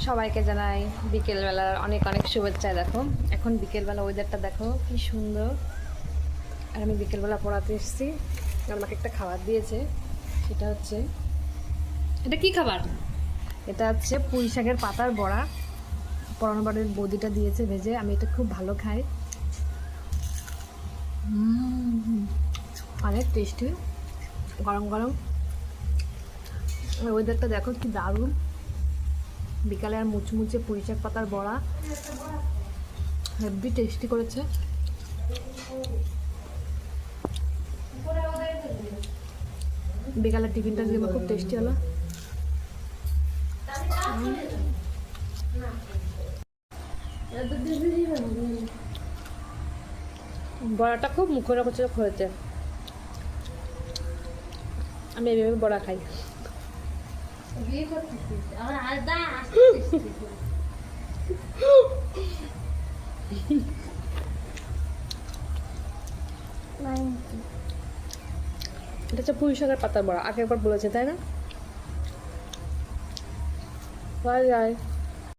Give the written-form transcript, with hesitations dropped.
সবাইকে জানাই বিকেলবেলার অনেক অনেক শুভেচ্ছা। দেখো এখন বিকেলবেলা ওয়েদারটা দেখো কি সুন্দর। আর আমি বিকেলবেলা পড়াতে এসেছি, আমাকে একটা খাবার দিয়েছে। সেটা হচ্ছে, এটা কি খাবার? এটা হচ্ছে পুঁই শাকের পাতার বড়া। পরানো বাড়ির বৌদিটা দিয়েছে ভেজে, আমি এটা খুব ভালো খাই। অনেক টেস্টি, গরম গরম। ওয়েদারটা দেখো কি দারুণ। বিকালে আর মুচমুচে পুঁই শাক পাতার বড়া, হেভি টেস্টি করেছে। বিকালের টিফিনটা দিয়ে আমার খুব টেস্টি হলো। বড়াটা খুব মুখরোচক হয়েছে। আমি এইভাবে বড়া খাই। এটা হচ্ছে পুঁই শাকের পাতার বড়া, আগে একবার বলেছে তাই না? Bye bye.